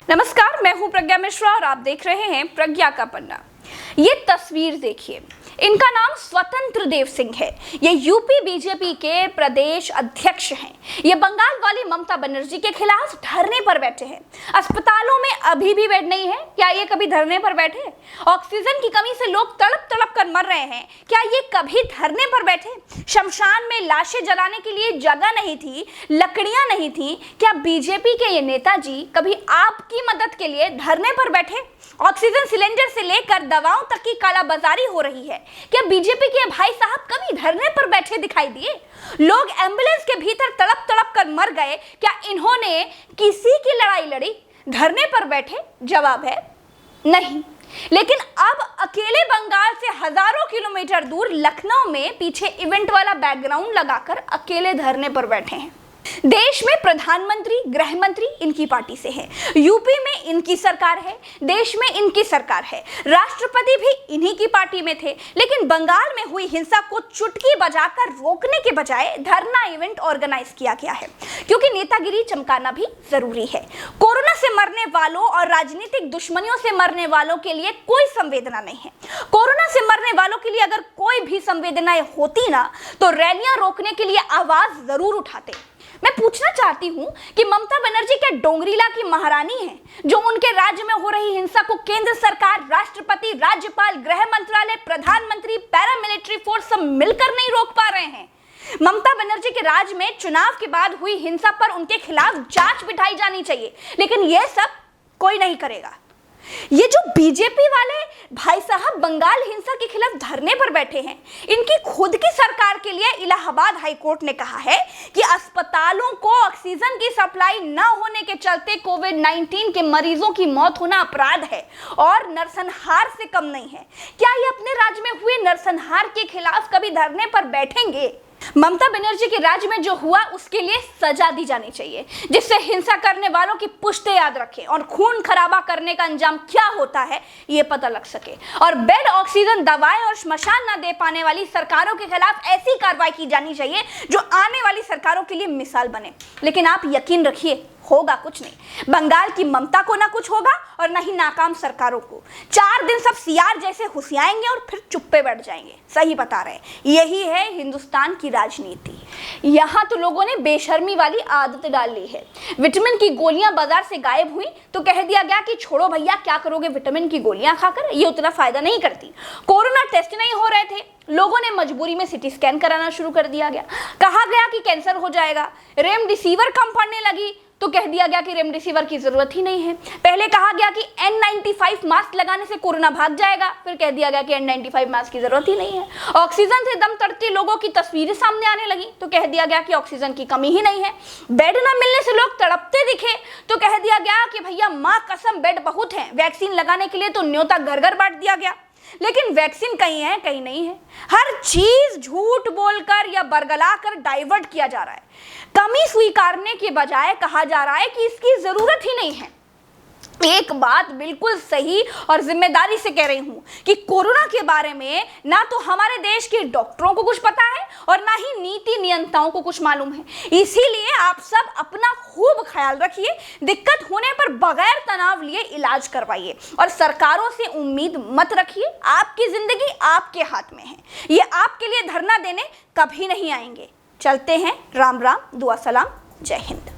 नमस्कार, मैं हूं प्रज्ञा मिश्रा और आप देख रहे हैं प्रज्ञा का पन्ना। ये तस्वीर देखिए, इनका नाम स्वतंत्र देव सिंह है। ये यूपी बीजेपी के प्रदेश अध्यक्ष हैं। ये बंगाल वाली ममता बनर्जी के खिलाफ धरने पर बैठे हैं। अस्पतालों में अभी भी बेड नहीं है। क्या ये कभी धरने पर बैठे? ऑक्सीजन की कमी से लोग तड़प तड़प कर मर रहे हैं। क्या ये कभी धरने पर बैठे? शमशान में लाशें जलाने के लिए जगह नहीं थी, लकड़ियां नहीं थी। क्या बीजेपी के ये नेताजी कभी आपकी मदद के लिए धरने पर बैठे? ऑक्सीजन सिलेंडर से लेकर दवाओं तक की कालाबाजारी हो रही है। क्या बीजेपी के भाई साहब कभी धरने पर बैठे दिखाई दिए? लोग एम्बुलेंस के भीतर तड़प तड़प कर मर गए। क्या इन्होंने किसी की लड़ाई लड़ी? धरने पर बैठे? जवाब है नहीं। लेकिन अब अकेले बंगाल से हजारों किलोमीटर दूर लखनऊ में पीछे इवेंट वाला बैकग्राउंड लगाकर अकेले धरने पर बैठे हैं। देश में प्रधानमंत्री, गृह मंत्री इनकी पार्टी से है, यूपी में इनकी सरकार है, देश में इनकी सरकार है, राष्ट्रपति भी इन्हीं की पार्टी में थे। लेकिन बंगाल में हुई हिंसा को चुटकी बजाकर रोकने के बजाय धरना इवेंट ऑर्गेनाइज किया गया है, क्योंकि नेतागिरी चमकाना भी जरूरी है। कोरोना से मरने वालों और राजनीतिक दुश्मनियों से मरने वालों के लिए कोई संवेदना नहीं है। कोरोना से मरने वालों के लिए अगर कोई भी संवेदनाएं होती ना, तो रैलियां रोकने के लिए आवाज जरूर उठाते। मैं पूछना चाहती हूं कि ममता बनर्जी क्या डोंगरीला की महारानी है, जो उनके राज्य में हो रही हिंसा को केंद्र सरकार, राष्ट्रपति, राज्यपाल, गृह मंत्रालय, प्रधानमंत्री, पैरामिलिट्री फोर्स सब मिलकर नहीं रोक पा रहे हैं? ममता बनर्जी के राज्य में चुनाव के बाद हुई हिंसा पर उनके खिलाफ जांच बिठाई जानी चाहिए, लेकिन यह सब कोई नहीं करेगा। ये जो बीजेपी वाले भाई साहब बंगाल हिंसा के खिलाफ धरने पर बैठे हैं, इनकी खुद की सरकार के लिए इलाहाबाद हाईकोर्ट ने कहा है कि अस्पतालों को ऑक्सीजन की सप्लाई न होने के चलते कोविड-19 के मरीजों की मौत होना अपराध है और नरसंहार से कम नहीं है। क्या ये अपने राज्य में हुए नरसंहार के खिलाफ कभी धरने पर बैठेंगे? ममता बनर्जी के राज्य में जो हुआ उसके लिए सजा दी जानी चाहिए, जिससे हिंसा करने वालों की पुश्ते याद रखें और खून खराबा करने का अंजाम क्या होता है ये पता लग सके। और बेड, ऑक्सीजन, दवाएं और श्मशान न दे पाने वाली सरकारों के खिलाफ ऐसी कार्रवाई की जानी चाहिए जो आने वाली सरकारों के लिए मिसाल बने। लेकिन आप यकीन रखिए, होगा कुछ नहीं। बंगाल की ममता को ना कुछ होगा और ना ही नाकाम सरकारों को। 4 दिन सब सियार जैसे हुसियाएंगे और फिर चुप्पे बैठ जाएंगे। सही बता रहे हैं, यही है हिंदुस्तान की राजनीति। यहाँ तो लोगों ने बेशर्मी वाली आदत डाल ली है। विटामिन की गोलियां बाजार से गायब हुई तो कह दिया गया कि छोड़ो भैया, क्या करोगे विटामिन की गोलियां खाकर, ये उतना फायदा नहीं करती। कोरोना टेस्ट नहीं हो रहे थे, लोगों ने मजबूरी में सिटी स्कैन कराना शुरू कर दिया गया। कहा गया कि कैंसर हो जाएगा। रेमडेसिविर कम पड़ने लगी तो कह दिया गया कि रेमडेसिविर की जरूरत ही नहीं है। पहले कहा गया कि N95 मास्क लगाने से कोरोना भाग जाएगा, फिर कह दिया गया कि N95 मास्क की जरूरत ही नहीं है। ऑक्सीजन से दम तोड़ते लोगों की तस्वीरें सामने आने लगी तो कह दिया गया कि ऑक्सीजन की कमी ही नहीं है। बेड न मिलने से लोग तड़पते दिखे तो कह दिया गया कि भैया माँ कसम बेड बहुत है। वैक्सीन लगाने के लिए तो न्योता घर घर बांट दिया गया। लेकिन वैक्सीन कहीं है कहीं नहीं है। हर चीज झूठ बोलकर या बरगलाकर डाइवर्ट किया जा रहा है। कमी स्वीकारने के बजाय कहा जा रहा है कि इसकी जरूरत ही नहीं है। एक बात बिल्कुल सही और जिम्मेदारी से कह रही हूं कि कोरोना के बारे में ना तो हमारे देश के डॉक्टरों को कुछ पता है और ना ही नीति नियंताओं को कुछ मालूम है। इसीलिए आप सब अपना खूब ख्याल रखिए, दिक्कत होने पर बगैर तनाव लिए इलाज करवाइए और सरकारों से उम्मीद मत रखिए। आपकी जिंदगी आपके हाथ में है, ये आपके लिए धरना देने कभी नहीं आएंगे। चलते हैं, राम राम, दुआ सलाम, जय हिंद।